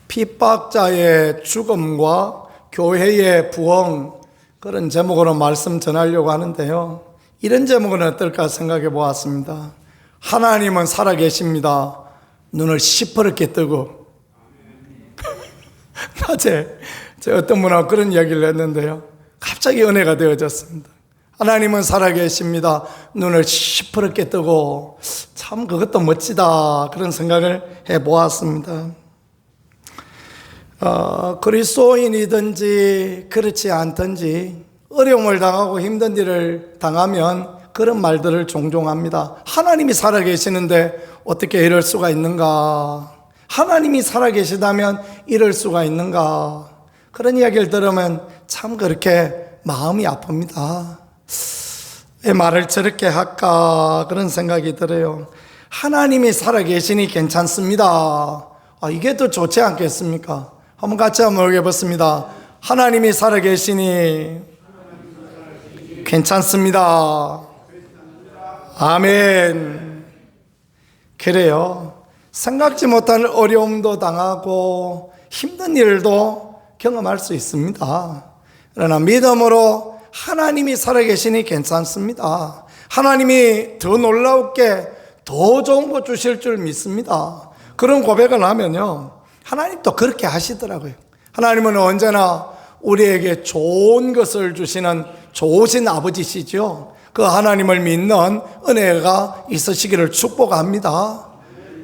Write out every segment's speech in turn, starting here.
핍박자의 죽음과 교회의 부흥, 그런 제목으로 말씀 전하려고 하는데요. 이런 제목은 어떨까 생각해 보았습니다. 하나님은 살아계십니다. 눈을 시퍼렇게 뜨고. 낮에 어떤 분하고 그런 이야기를 했는데요, 갑자기 은혜가 되어졌습니다. 하나님은 살아계십니다. 눈을 시퍼렇게 뜨고. 참 그것도 멋지다, 그런 생각을 해보았습니다. 그리스도인이든지 그렇지 않든지 어려움을 당하고 힘든 일을 당하면 그런 말들을 종종 합니다. 하나님이 살아계시는데 어떻게 이럴 수가 있는가? 하나님이 살아계시다면 이럴 수가 있는가? 그런 이야기를 들으면 참 그렇게 마음이 아픕니다. 왜 말을 저렇게 할까, 그런 생각이 들어요. 하나님이 살아계시니 괜찮습니다. 이게 더 좋지 않겠습니까? 한번 같이 한번 읽어보겠습니다. 하나님이 살아계시니 괜찮습니다. 아멘. 그래요. 생각지 못한 어려움도 당하고 힘든 일도 경험할 수 있습니다. 그러나 믿음으로 하나님이 살아계시니 괜찮습니다. 하나님이 더 놀라웠게 더 좋은 것 주실 줄 믿습니다. 그런 고백을 하면요, 하나님도 그렇게 하시더라고요. 하나님은 언제나 우리에게 좋은 것을 주시는 좋으신 아버지시죠. 그 하나님을 믿는 은혜가 있으시기를 축복합니다.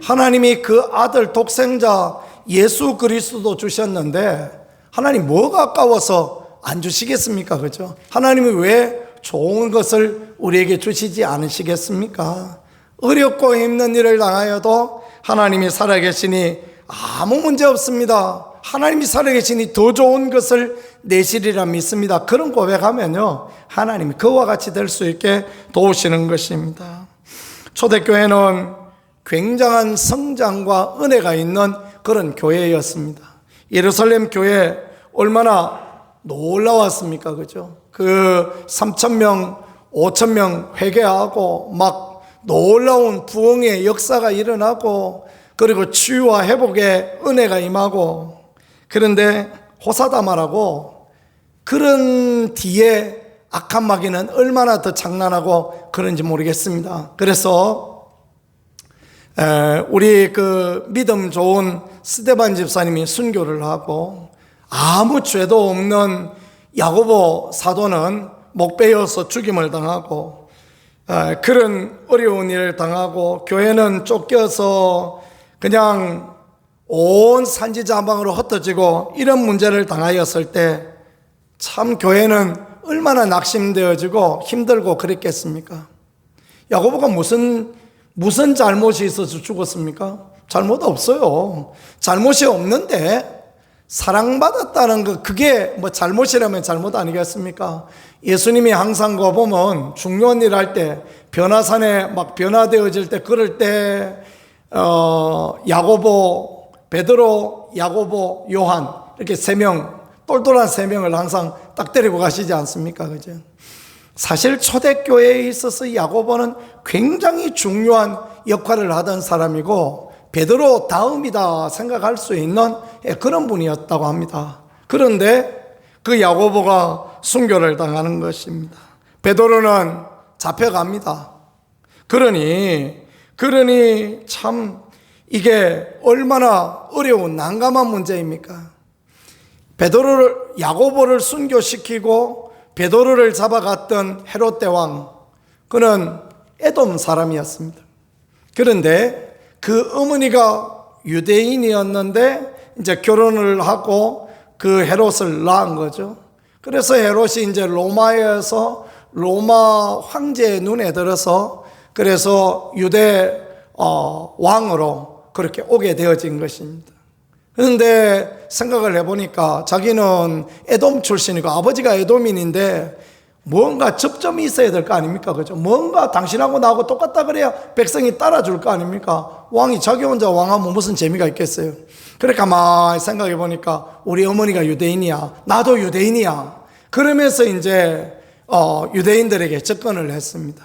하나님이 그 아들 독생자 예수 그리스도 주셨는데 하나님 뭐가 아까워서 안 주시겠습니까? 그죠? 하나님이 왜 좋은 것을 우리에게 주시지 않으시겠습니까? 어렵고 힘든 일을 당하여도 하나님이 살아계시니 아무 문제 없습니다. 하나님이 살아계시니 더 좋은 것을 내시리라 믿습니다. 그런 고백하면요, 하나님이 그와 같이 될 수 있게 도우시는 것입니다. 초대교회는 굉장한 성장과 은혜가 있는 그런 교회였습니다. 예루살렘 교회 얼마나 놀라웠습니까? 그죠? 그 3,000명, 5,000명 회개하고 막 놀라운 부흥의 역사가 일어나고, 그리고 치유와 회복의 은혜가 임하고. 그런데 호사다마라고, 그런 뒤에 악한 마귀는 얼마나 더 장난하고 그런지 모르겠습니다. 그래서 우리 그 믿음 좋은 스데반 집사님이 순교를 하고, 아무 죄도 없는 야고보 사도는 목베어서 죽임을 당하고, 그런 어려운 일을 당하고, 교회는 쫓겨서 그냥 온 산지자방으로 흩어지고 이런 문제를 당하였을 때 참 교회는 얼마나 낙심되어지고 힘들고 그랬겠습니까? 야고보가 무슨 잘못이 있어서 죽었습니까? 잘못 없어요. 잘못이 없는데 사랑받았다는 거, 그게 뭐 잘못이라면 잘못 아니겠습니까? 예수님이 항상 거 보면 중요한 일 할 때, 변화산에 막 변화되어질 때, 그럴 때 야고보, 베드로, 야고보, 요한, 이렇게 세 명, 똘똘한 세 명을 항상 딱 데리고 가시지 않습니까? 그죠? 사실 초대교회에 있어서 야고보는 굉장히 중요한 역할을 하던 사람이고, 베드로 다음이다 생각할 수 있는 그런 분이었다고 합니다. 그런데 그 야고보가 순교를 당하는 것입니다. 베드로는 잡혀갑니다. 그러니 참 이게 얼마나 어려운 난감한 문제입니까? 야고보를 순교시키고 베드로를 잡아갔던 헤롯 대왕, 그는 에돔 사람이었습니다. 그런데 그 어머니가 유대인이었는데 이제 결혼을 하고 그 헤롯을 낳은 거죠. 그래서 헤롯이 이제 로마에서 로마 황제의 눈에 들어서, 그래서 유대 왕으로 그렇게 오게 되어진 것입니다. 그런데 생각을 해보니까 자기는 에돔 출신이고 아버지가 에돔인인데 뭔가 접점이 있어야 될 거 아닙니까? 그죠? 뭔가 당신하고 나하고 똑같다 그래야 백성이 따라줄 거 아닙니까? 왕이 자기 혼자 왕하면 무슨 재미가 있겠어요? 그래 가만히 생각해 보니까 우리 어머니가 유대인이야, 나도 유대인이야. 그러면서 이제 유대인들에게 접근을 했습니다.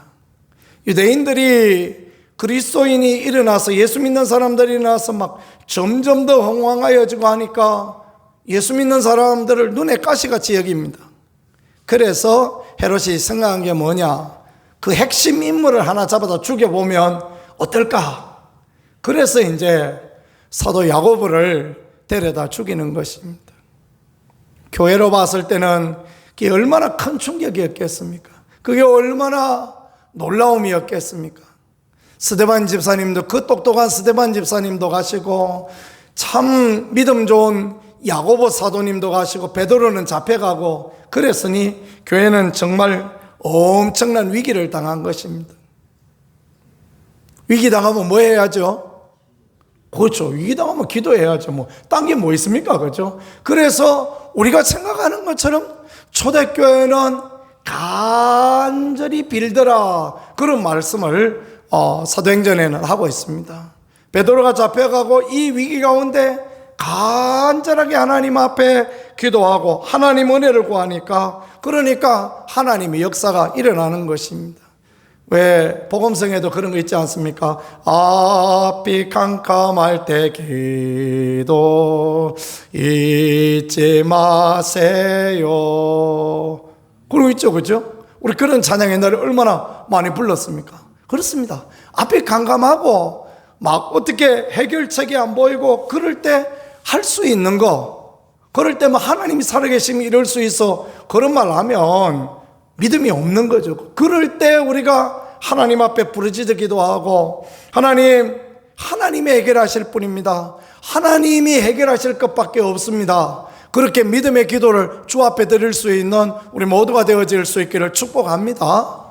유대인들이 그리스도인이 일어나서 예수 믿는 사람들이 일어나서 막 점점 더 흥왕하여지고 하니까 예수 믿는 사람들을 눈에 가시같이 여깁니다. 그래서 헤롯이 생각한 게 뭐냐? 그 핵심 인물을 하나 잡아다 죽여보면 어떨까? 그래서 이제 사도 야고보를 데려다 죽이는 것입니다. 교회로 봤을 때는 그게 얼마나 큰 충격이었겠습니까? 그게 얼마나 놀라움이었겠습니까? 스데반 집사님도, 그 똑똑한 스데반 집사님도 가시고, 참 믿음 좋은 야고보 사도님도 가시고, 베드로는 잡혀가고, 그랬으니 교회는 정말 엄청난 위기를 당한 것입니다. 위기 당하면 뭐 해야죠? 그렇죠. 위기 당하면 기도해야죠. 딴 게 뭐 있습니까? 그렇죠? 그래서 우리가 생각하는 것처럼 초대교회는 간절히 빌더라, 그런 말씀을 사도행전에는 하고 있습니다. 베드로가 잡혀가고 이 위기 가운데 간절하게 하나님 앞에 기도하고 하나님 은혜를 구하니까, 그러니까 하나님의 역사가 일어나는 것입니다. 왜 복음성에도 그런 거 있지 않습니까? 앞이 캄캄할 때 기도 잊지 마세요. 그러고 있죠, 그죠? 우리 그런 찬양 옛날에 얼마나 많이 불렀습니까? 그렇습니다. 앞이 캄캄하고 막 어떻게 해결책이 안 보이고 그럴 때 할 수 있는 거, 그럴 때만 하나님이 살아계시면 이럴 수 있어, 그런 말 하면 믿음이 없는 거죠. 그럴 때 우리가 하나님 앞에 부르짖어 기도하고, 하나님이 해결하실 뿐입니다. 하나님이 해결하실 것밖에 없습니다. 그렇게 믿음의 기도를 주 앞에 드릴 수 있는 우리 모두가 되어질 수 있기를 축복합니다.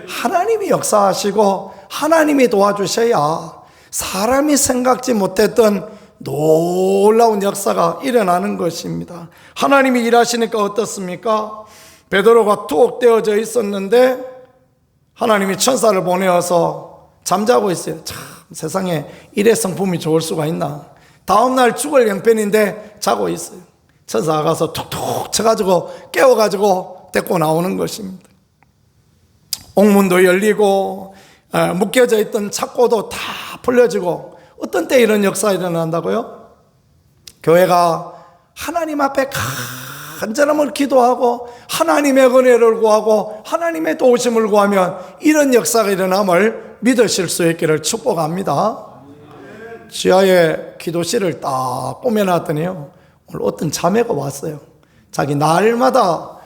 하나님이 역사하시고 하나님이 도와주셔야 사람이 생각지 못했던 놀라운 역사가 일어나는 것입니다. 하나님이 일하시니까 어떻습니까? 베드로가 툭 떼어져 있었는데 하나님이 천사를 보내어서 잠자고 있어요. 참, 세상에 이래 성품이 좋을 수가 있나? 다음날 죽을 형편인데 자고 있어요. 천사가 가서 툭툭 쳐가지고 깨워가지고 데리고 나오는 것입니다. 옥문도 열리고 묶여져 있던 착고도 다 풀려지고. 어떤 때 이런 역사가 일어난다고요? 교회가 하나님 앞에 간절함을 기도하고 하나님의 은혜를 구하고 하나님의 도우심을 구하면 이런 역사가 일어남을 믿으실 수 있기를 축복합니다. 지하에 기도실을 딱 꾸며놨더니요, 오늘 어떤 자매가 왔어요. 자기 날마다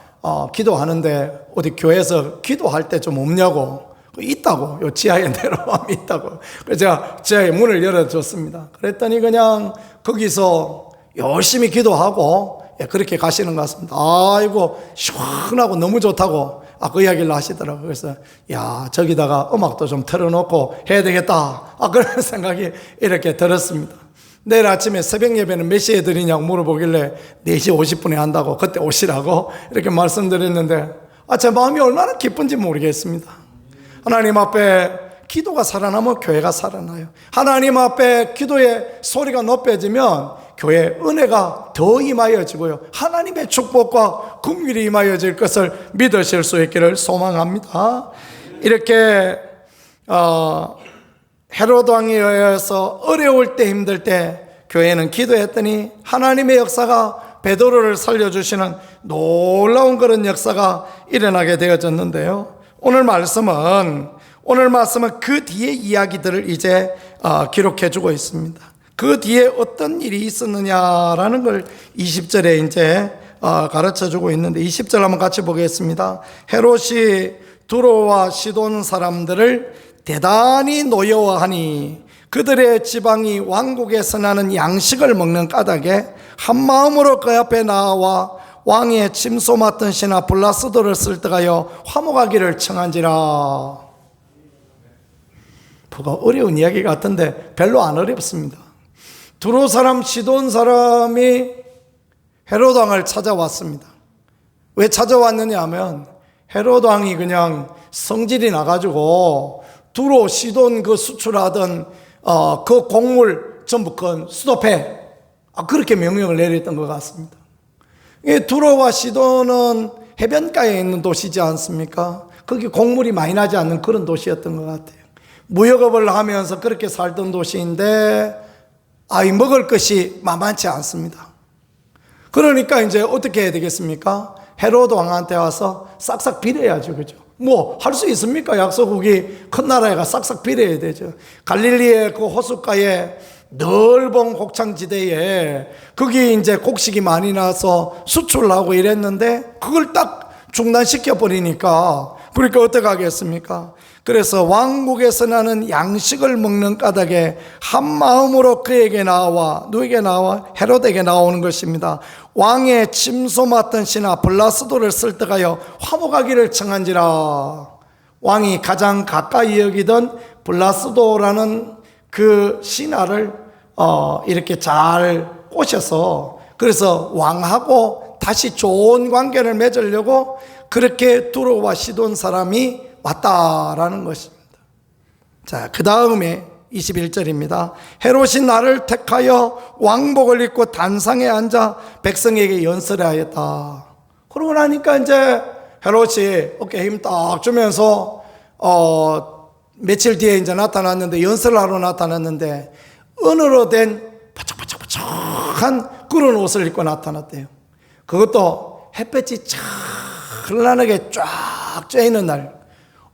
기도하는데 어디 교회에서 기도할 때 좀 없냐고. 있다고. 요 지하에 내려가면 있다고. 그래서 제가 지하에 문을 열어줬습니다. 그랬더니 그냥 거기서 열심히 기도하고 그렇게 가시는 것 같습니다. 아이고 시원하고 너무 좋다고 그 이야기를 하시더라고요. 그래서 야, 저기다가 음악도 좀 틀어놓고 해야 되겠다, 그런 생각이 이렇게 들었습니다. 내일 아침에 새벽 예배는 몇 시에 드리냐고 물어보길래 4시 50분에 한다고, 그때 오시라고 이렇게 말씀드렸는데 제 마음이 얼마나 기쁜지 모르겠습니다. 하나님 앞에 기도가 살아나면 교회가 살아나요. 하나님 앞에 기도의 소리가 높여지면 교회에 은혜가 더 임하여지고요, 하나님의 축복과 긍휼이 임하여질 것을 믿으실 수 있기를 소망합니다. 이렇게 헤롯 왕에 의해서 어려울 때, 힘들 때 교회는 기도했더니 하나님의 역사가, 베드로를 살려주시는 놀라운 그런 역사가 일어나게 되어졌는데요. 오늘 말씀은 그 뒤에 이야기들을 이제 기록해 주고 있습니다. 그 뒤에 어떤 일이 있었느냐라는 걸 20절에 이제 가르쳐 주고 있는데, 20절 한번 같이 보겠습니다. 헤롯이 두로와 시돈 사람들을 대단히 노여워하니 그들의 지방이 왕국에서 나는 양식을 먹는 까닭에 한 마음으로 그 앞에 나와 왕의 침소 맡은 신하 블라스도를 설득하여 화목하기를 청한지라. 뭐가 어려운 이야기 같은데 별로 안 어렵습니다. 두로 사람, 시돈 사람이 헤롯 왕을 찾아왔습니다. 왜 찾아왔느냐 하면 헤롯 왕이 그냥 성질이 나가지고 두로, 시돈 그 수출하던 그 곡물 전부 그 수도패, 그렇게 명령을 내렸던 것 같습니다. 두로와 시돈은 해변가에 있는 도시지 않습니까? 거기 곡물이 많이 나지 않는 그런 도시였던 것 같아요. 무역업을 하면서 그렇게 살던 도시인데 먹을 것이 만만치 않습니다. 그러니까 이제 어떻게 해야 되겠습니까? 헤로드 왕한테 와서 싹싹 빌어야죠. 그죠? 뭐 할 수 있습니까? 약소국이 큰 나라가 싹싹 빌어야 되죠. 갈릴리의 그 호숫가에 넓은 곡창지대에 거기 이제 곡식이 많이 나서 수출하고 이랬는데 그걸 딱 중단시켜 버리니까 그러니까 어떻게 하겠습니까? 그래서 왕국에서 나는 양식을 먹는 까닭에 한 마음으로 그에게 나와 누구에게 나와? 헤롯에게 나오는 것입니다. 왕의 침소 맡은 신하 블라스도를 설득하여 화목하기를 청한지라. 왕이 가장 가까이 여기던 블라스도라는 그 신하를 이렇게 잘 꼬셔서 그래서 왕하고 다시 좋은 관계를 맺으려고 그렇게 두로와 시돈 사람이 왔다라는 것입니다. 자, 그 다음에 21절입니다. 헤롯이 나를 택하여 왕복을 입고 단상에 앉아 백성에게 연설을 하였다. 그러고 나니까 이제 헤롯이 어깨에 힘 딱 주면서 며칠 뒤에 이제 나타났는데 연설을 하러 나타났는데 은으로 된 바짝바짝바짝한 그런 옷을 입고 나타났대요. 그것도 햇볕이 찬란하게 쫙 쬐있는 날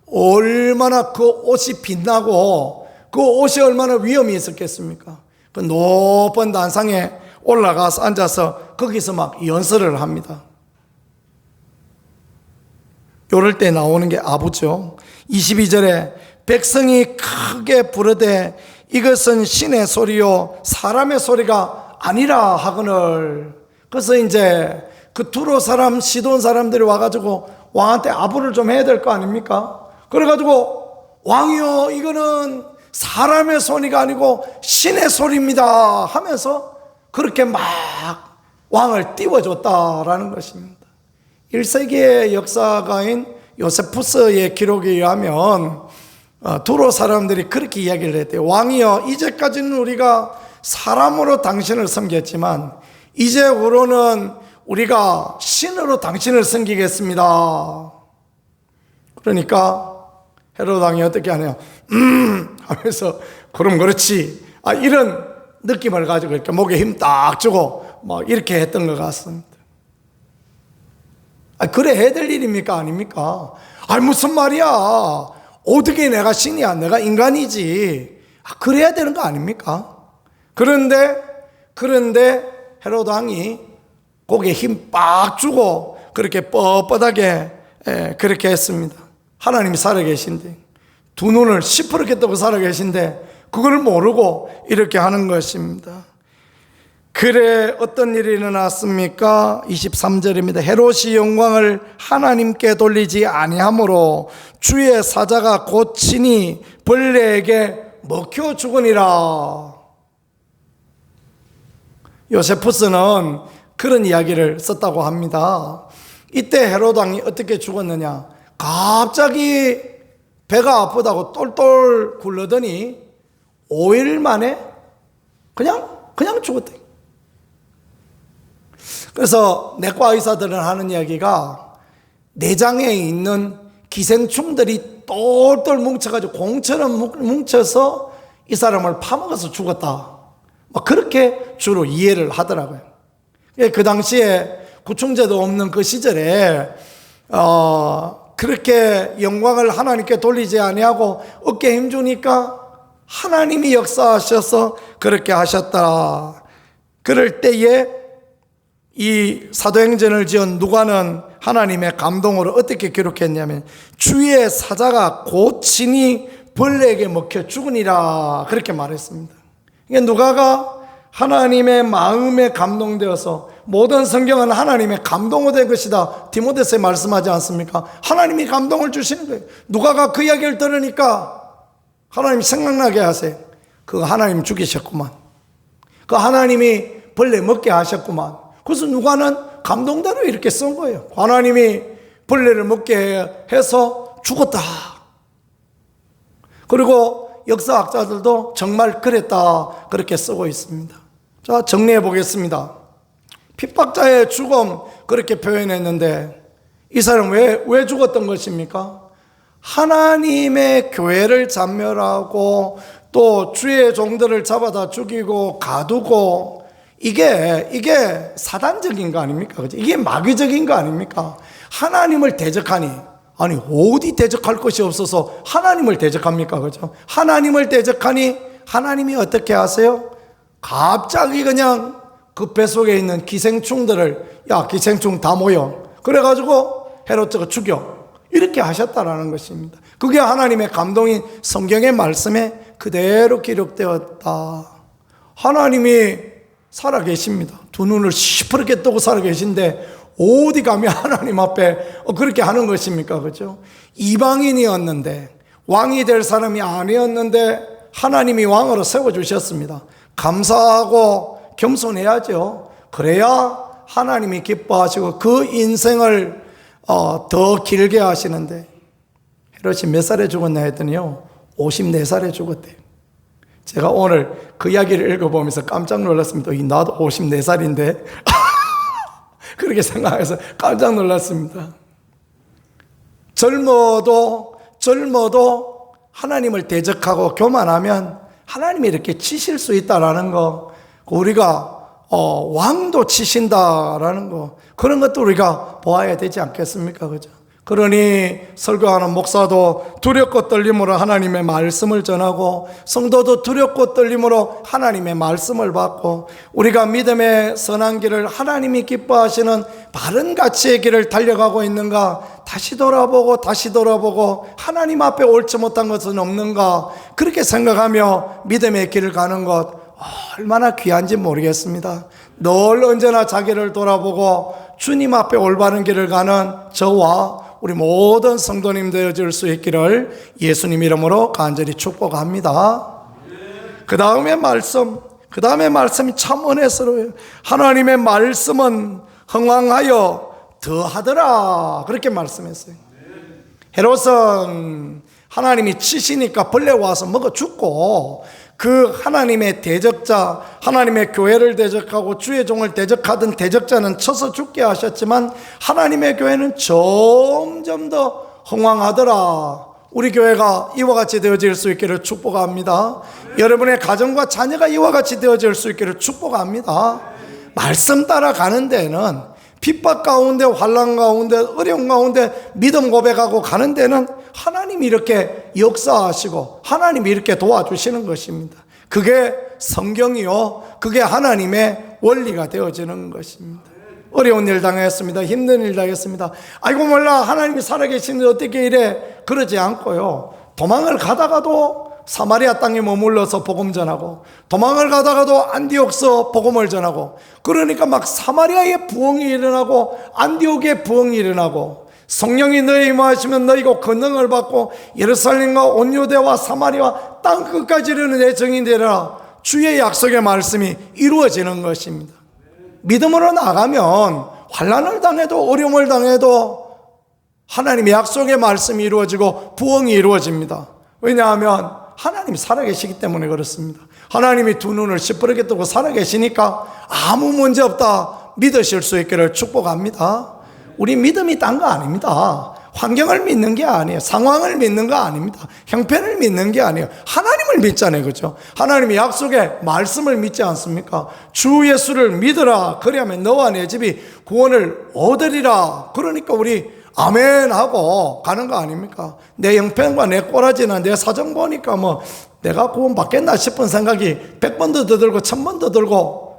얼마나 그 옷이 빛나고 그 옷이 얼마나 위험이 있었겠습니까? 그 높은 단상에 올라가서 앉아서 거기서 막 연설을 합니다. 요럴 때 나오는 게 아부죠. 22절에 백성이 크게 부르되 이것은 신의 소리요 사람의 소리가 아니라 하거늘. 그래서 이제 그 두로 사람 시돈 사람들이 와가지고 왕한테 아부를 좀 해야 될 거 아닙니까? 그래가지고 왕이요 이거는 사람의 소리가 아니고 신의 소리입니다 하면서 그렇게 막 왕을 띄워줬다라는 것입니다. 1세기의 역사가인 요세푸스의 기록에 의하면 두로 사람들이 그렇게 이야기를 했대요. 왕이여 이제까지는 우리가 사람으로 당신을 섬겼지만 이제후로는 우리가 신으로 당신을 섬기겠습니다. 그러니까 헤롯 왕이 어떻게 하냐 하면서 그럼 그렇지 이런 느낌을 가지고 이렇게 목에 힘 딱 주고 막 이렇게 했던 것 같습니다. 그래 해야 될 일입니까 아닙니까? 무슨 말이야, 어떻게 내가 신이야, 내가 인간이지, 그래야 되는 거 아닙니까? 그런데 헤롯 왕이 목에 힘 빡 주고 그렇게 뻣뻣하게 그렇게 했습니다. 하나님이 살아계신데 두 눈을 시퍼렇게 뜨고 살아계신데 그걸 모르고 이렇게 하는 것입니다. 그래 어떤 일이 일어났습니까? 23절입니다. 헤롯이 영광을 하나님께 돌리지 아니하므로 주의 사자가 곧 친히 벌레에게 먹혀 죽으니라. 요세푸스는 그런 이야기를 썼다고 합니다. 이때 헤롯 왕이 어떻게 죽었느냐, 갑자기 배가 아프다고 똘똘 굴러더니 5일 만에 그냥 죽었대. 그래서 내과 의사들은 하는 이야기가 내장에 있는 기생충들이 똘똘 뭉쳐가지고 공처럼 뭉쳐서 이 사람을 파먹어서 죽었다, 그렇게 주로 이해를 하더라고요. 그 당시에 구충제도 없는 그 시절에 그렇게 영광을 하나님께 돌리지 아니하고 어깨에 힘주니까 하나님이 역사하셔서 그렇게 하셨다. 그럴 때에 이 사도행전을 지은 누가는 하나님의 감동으로 어떻게 기록했냐면 주의 사자가 곧 친히 벌레에게 먹혀 죽으니라 그렇게 말했습니다. 누가가 하나님의 마음에 감동되어서 모든 성경은 하나님의 감동으로 된 것이다 디모데서에 말씀하지 않습니까? 하나님이 감동을 주시는 거예요. 누가가 그 이야기를 들으니까 하나님 생각나게 하세요. 그거 하나님 죽이셨구만, 그 하나님이 벌레 먹게 하셨구만. 그래서 누가는 감동대로 이렇게 쓴 거예요. 하나님이 벌레를 먹게 해서 죽었다. 그리고 역사학자들도 정말 그랬다 그렇게 쓰고 있습니다. 자, 정리해 보겠습니다. 핍박자의 죽음 그렇게 표현했는데 이 사람 왜 죽었던 것입니까? 하나님의 교회를 잔멸하고 또 주의 종들을 잡아다 죽이고 가두고, 이게 사단적인 거 아닙니까? 그죠? 이게 마귀적인 거 아닙니까? 하나님을 대적하니, 아니 어디 대적할 것이 없어서 하나님을 대적합니까? 그죠? 하나님을 대적하니 하나님이 어떻게 하세요? 갑자기 그냥 그 뱃속에 있는 기생충들을, 야 기생충 다 모여, 그래가지고 헤롯가 죽여, 이렇게 하셨다라는 것입니다. 그게 하나님의 감동인 성경의 말씀에 그대로 기록되었다. 하나님이 살아계십니다. 두 눈을 시퍼렇게 뜨고 살아계신데 어디 감히 하나님 앞에 그렇게 하는 것입니까? 그죠? 이방인이었는데, 왕이 될 사람이 아니었는데 하나님이 왕으로 세워주셨습니다. 감사하고 겸손해야죠. 그래야 하나님이 기뻐하시고 그 인생을 더 길게 하시는데, 헤롯이 몇 살에 죽었나 했더니요, 54살에 죽었대요. 제가 오늘 그 이야기를 읽어보면서 깜짝 놀랐습니다. 나도 54살인데 그렇게 생각해서 깜짝 놀랐습니다. 젊어도 하나님을 대적하고 교만하면 하나님이 이렇게 치실 수 있다라는 거, 우리가 왕도 치신다라는 거, 그런 것도 우리가 보아야 되지 않겠습니까? 그죠? 그러니 설교하는 목사도 두렵고 떨림으로 하나님의 말씀을 전하고, 성도도 두렵고 떨림으로 하나님의 말씀을 받고, 우리가 믿음의 선한 길을, 하나님이 기뻐하시는 바른 가치의 길을 달려가고 있는가 다시 돌아보고 하나님 앞에 옳지 못한 것은 없는가, 그렇게 생각하며 믿음의 길을 가는 것 얼마나 귀한지 모르겠습니다. 늘 언제나 자기를 돌아보고 주님 앞에 올바른 길을 가는 저와 우리 모든 성도님 되어줄 수 있기를 예수님 이름으로 간절히 축복합니다. 그 다음에 말씀이 참 은혜스러워요. 하나님의 말씀은 흥왕하여 더하더라, 그렇게 말씀했어요. 헤롯은 하나님이 치시니까 벌레 와서 먹어 죽고, 그 하나님의 대적자, 하나님의 교회를 대적하고 주의 종을 대적하던 대적자는 쳐서 죽게 하셨지만, 하나님의 교회는 점점 더 흥왕하더라. 우리 교회가 이와 같이 되어질 수 있기를 축복합니다. 여러분의 가정과 자녀가 이와 같이 되어질 수 있기를 축복합니다. 말씀 따라가는 데는, 핍박 가운데, 환난 가운데, 어려운 가운데 믿음 고백하고 가는 데는 하나님이 이렇게 역사하시고 하나님이 이렇게 도와주시는 것입니다. 그게 성경이요, 그게 하나님의 원리가 되어지는 것입니다. 어려운 일 당했습니다. 힘든 일 당했습니다. 아이고 몰라, 하나님이 살아계시는데 어떻게 이래, 그러지 않고요, 도망을 가다가도 사마리아 땅에 머물러서 복음 전하고, 도망을 가다가도 안디옥서 복음을 전하고, 그러니까 막 사마리아의 부흥이 일어나고 안디옥의 부흥이 일어나고, 성령이 너희 임하시면 너희가 권능을 받고 예루살렘과 온 유대와 사마리아 땅 끝까지 이르는 내 증인이 되리라, 주의 약속의 말씀이 이루어지는 것입니다. 믿음으로 나가면 환난을 당해도 어려움을 당해도 하나님의 약속의 말씀이 이루어지고 부흥이 이루어집니다. 왜냐하면 하나님이 살아계시기 때문에 그렇습니다. 하나님이 두 눈을 시퍼렇게 뜨고 살아계시니까 아무 문제 없다 믿으실 수 있기를 축복합니다. 우리 믿음이 딴 거 아닙니다. 환경을 믿는 게 아니에요. 상황을 믿는 거 아닙니다. 형편을 믿는 게 아니에요. 하나님을 믿잖아요. 그렇죠? 하나님의 약속의 말씀을 믿지 않습니까? 주 예수를 믿으라, 그리하면 너와 내 집이 구원을 얻으리라. 그러니까 우리 아멘 하고 가는 거 아닙니까? 내 형편과 내 꼬라지나 내 사정 보니까 뭐 내가 구원 받겠나 싶은 생각이 100번도 더 들고 1000번 더 들고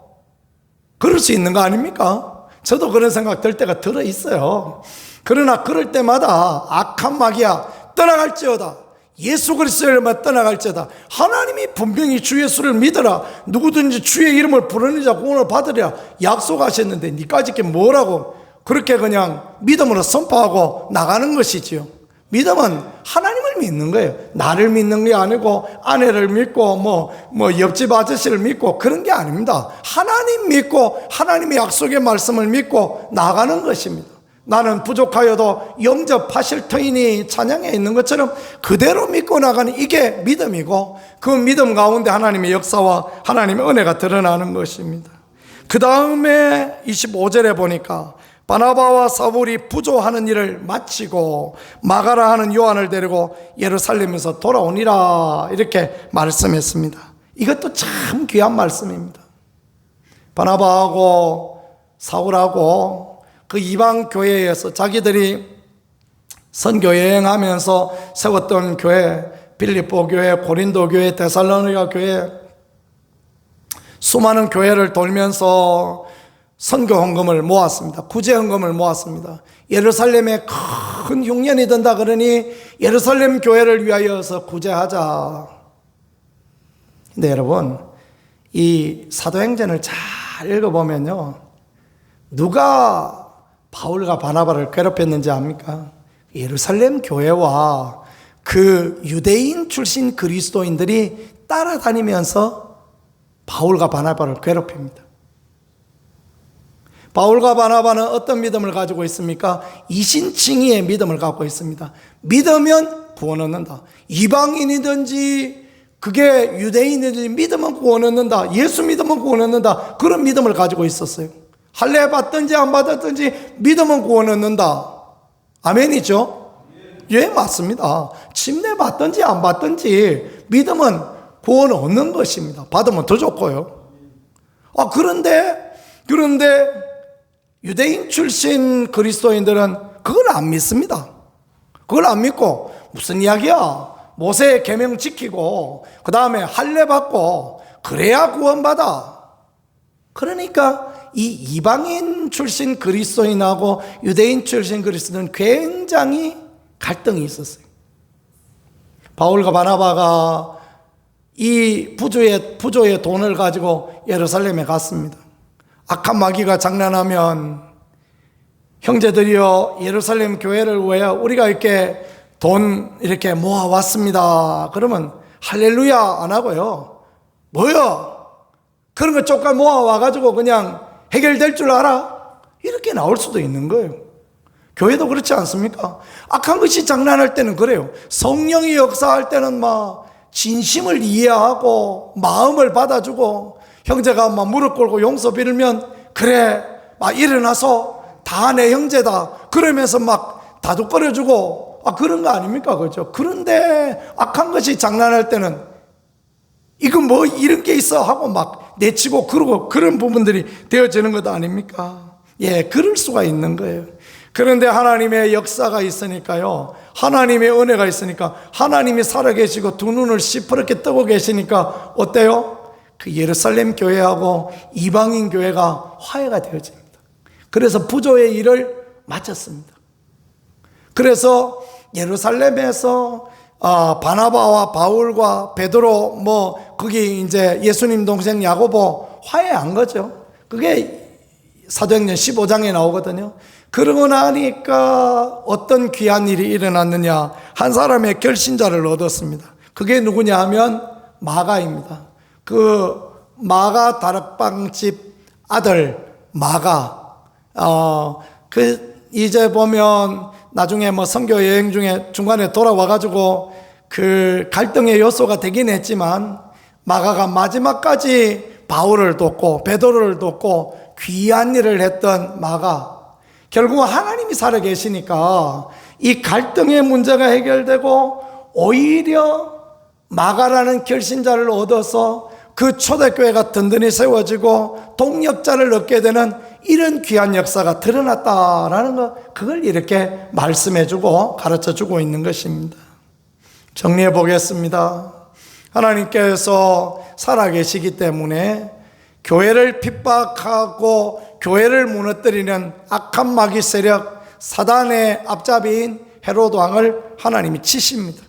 그럴 수 있는 거 아닙니까? 저도 그런 생각 들 때가 들어 있어요. 그러나 그럴 때마다 악한 마귀야 떠나갈지어다, 예수 그리스도를 떠나갈지어다, 하나님이 분명히 주 예수를 믿어라, 누구든지 주의 이름을 부르는 구원을 받으리라 약속하셨는데 니까지 게 뭐라고 그렇게 그냥 믿음으로 선포하고 나가는 것이지요. 믿음은 하나님을 믿는 거예요. 나를 믿는 게 아니고 아내를 믿고 뭐 옆집 아저씨를 믿고 그런 게 아닙니다. 하나님 믿고 하나님의 약속의 말씀을 믿고 나가는 것입니다. 나는 부족하여도 영접하실 터이니 찬양에 있는 것처럼 그대로 믿고 나가는 이게 믿음이고, 그 믿음 가운데 하나님의 역사와 하나님의 은혜가 드러나는 것입니다. 그 다음에 25절에 보니까 바나바와 사울이 부조하는 일을 마치고 마가라 하는 요한을 데리고 예루살렘에서 돌아오니라 이렇게 말씀했습니다. 이것도 참 귀한 말씀입니다. 바나바하고 사울하고 그 이방 교회에서 자기들이 선교 여행하면서 세웠던 교회, 빌립보 교회, 고린도 교회, 데살로니가 교회, 수많은 교회를 돌면서 선교 헌금을 모았습니다. 구제 헌금을 모았습니다. 예루살렘에 큰 흉년이 든다 그러니 예루살렘 교회를 위하여서 구제하자. 근데 여러분, 이 사도행전을 잘 읽어보면요, 누가 바울과 바나바를 괴롭혔는지 압니까? 예루살렘 교회와 그 유대인 출신 그리스도인들이 따라다니면서 바울과 바나바를 괴롭힙니다. 바울과 바나바는 어떤 믿음을 가지고 있습니까? 이신칭의의 믿음을 갖고 있습니다. 믿으면 구원 얻는다. 이방인이든지 그게 유대인이든지 믿으면 구원 얻는다. 예수 믿으면 구원 얻는다. 그런 믿음을 가지고 있었어요. 할례 받든지 안 받았든지 믿으면 구원 얻는다. 아멘이죠? 예, 맞습니다. 침례 받든지 안 받든지 믿으면 구원 얻는 것입니다. 받으면 더 좋고요. 그런데 유대인 출신 그리스도인들은 그걸 안 믿습니다. 그걸 안 믿고 무슨 이야기야? 모세의 계명 지키고 그 다음에 할례 받고 그래야 구원받아. 그러니까 이 이방인 출신 그리스도인하고 유대인 출신 그리스도인은 굉장히 갈등이 있었어요. 바울과 바나바가 이 부조의 돈을 가지고 예루살렘에 갔습니다. 악한 마귀가 장난하면 형제들이여 예루살렘 교회를 위하여 우리가 이렇게 돈 이렇게 모아왔습니다. 그러면 할렐루야 안 하고요. 뭐야? 그런 거 조금 모아와가지고 그냥 해결될 줄 알아? 이렇게 나올 수도 있는 거예요. 교회도 그렇지 않습니까? 악한 것이 장난할 때는 그래요. 성령이 역사할 때는 막 진심을 이해하고 마음을 받아주고 형제가 막 무릎 꿇고 용서 빌면 그래 막 일어나서 다 내 형제다 그러면서 막 다독거려주고 그런 거 아닙니까? 그렇죠? 그런데 악한 것이 장난할 때는 이거 뭐 이런 게 있어 하고 막 내치고 그러고 그런 부분들이 되어지는 것 아닙니까? 예, 그럴 수가 있는 거예요. 그런데 하나님의 역사가 있으니까요, 하나님의 은혜가 있으니까 하나님이 살아계시고 두 눈을 시퍼렇게 뜨고 계시니까 어때요? 그 예루살렘 교회하고 이방인 교회가 화해가 되어집니다. 그래서 부조의 일을 마쳤습니다. 그래서 예루살렘에서 바나바와 바울과 베드로 거기 이제 예수님 동생 야고보 화해한 거죠. 그게 사도행전 15장에 나오거든요. 그러고 나니까 어떤 귀한 일이 일어났느냐, 한 사람의 결신자를 얻었습니다. 그게 누구냐 하면 마가입니다. 그 마가 다락방집 아들 마가. 이제 보면 나중에 선교 여행 중에 중간에 돌아와가지고 그 갈등의 요소가 되긴 했지만 마가가 마지막까지 바울을 돕고 베드로를 돕고 귀한 일을 했던 마가, 결국 하나님이 살아계시니까 이 갈등의 문제가 해결되고 오히려 마가라는 결신자를 얻어서 그 초대교회가 든든히 세워지고 동력자를 얻게 되는 이런 귀한 역사가 드러났다라는 거, 그걸 이렇게 말씀해주고 가르쳐주고 있는 것입니다. 정리해 보겠습니다. 하나님께서 살아계시기 때문에 교회를 핍박하고 교회를 무너뜨리는 악한 마귀 세력 사단의 앞잡이인 헤로드 왕을 하나님이 치십니다.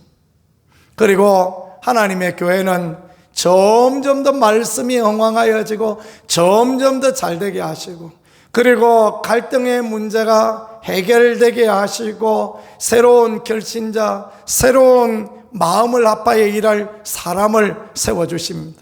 그리고 하나님의 교회는 점점 더 말씀이 흥왕하여지고 점점 더 잘되게 하시고, 그리고 갈등의 문제가 해결되게 하시고 새로운 결신자, 새로운 마음을 아파야 일할 사람을 세워주십니다.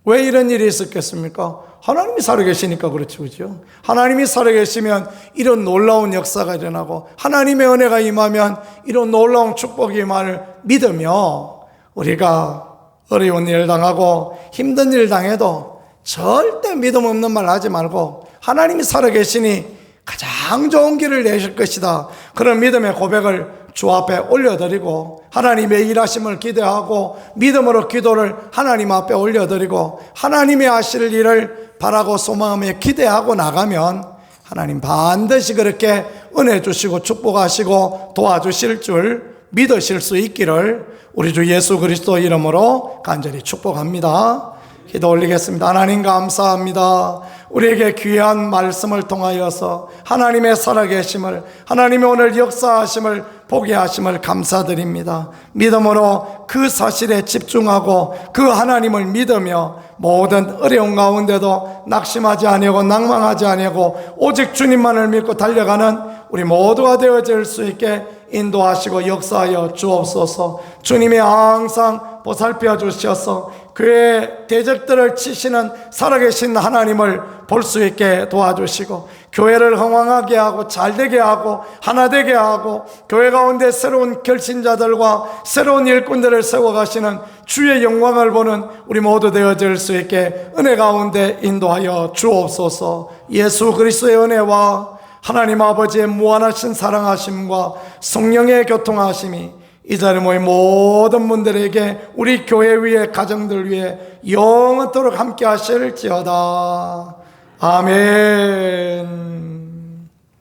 왜 이런 일이 있었겠습니까? 하나님이 살아계시니까 그렇죠, 그렇죠? 하나님이 살아계시면 이런 놀라운 역사가 일어나고 하나님의 은혜가 임하면 이런 놀라운 축복이 임할 믿으며 우리가 어려운 일 당하고 힘든 일 당해도 절대 믿음 없는 말 하지 말고 하나님이 살아계시니 가장 좋은 길을 내실 것이다. 그런 믿음의 고백을 주 앞에 올려드리고 하나님의 일하심을 기대하고 믿음으로 기도를 하나님 앞에 올려드리고 하나님이 하실 일을 바라고 소망하며 기대하고 나가면 하나님 반드시 그렇게 은혜 주시고 축복하시고 도와주실 줄 믿으실 수 있기를 우리 주 예수 그리스도 이름으로 간절히 축복합니다. 기도 올리겠습니다. 하나님 감사합니다. 우리에게 귀한 말씀을 통하여서 하나님의 살아계심을, 하나님의 오늘 역사하심을 보게 하심을 감사드립니다. 믿음으로 그 사실에 집중하고 그 하나님을 믿으며 모든 어려운 가운데도 낙심하지 아니하고 낭망하지 아니하고 오직 주님만을 믿고 달려가는 우리 모두가 되어질 수 있게 인도하시고 역사하여 주옵소서. 주님이 항상 보살펴 주셔서 교회의 대적들을 치시는 살아계신 하나님을 볼 수 있게 도와주시고 교회를 흥왕하게 하고 잘되게 하고 하나 되게 하고 교회 가운데 새로운 결신자들과 새로운 일꾼들을 세워가시는 주의 영광을 보는 우리 모두 되어질 수 있게 은혜 가운데 인도하여 주옵소서. 예수 그리스도의 은혜와 하나님 아버지의 무한하신 사랑하심과 성령의 교통하심이 이 자리에 모인 모든 분들에게 우리 교회 위에 가정들 위에 영원토록 함께 하실지어다. 아멘.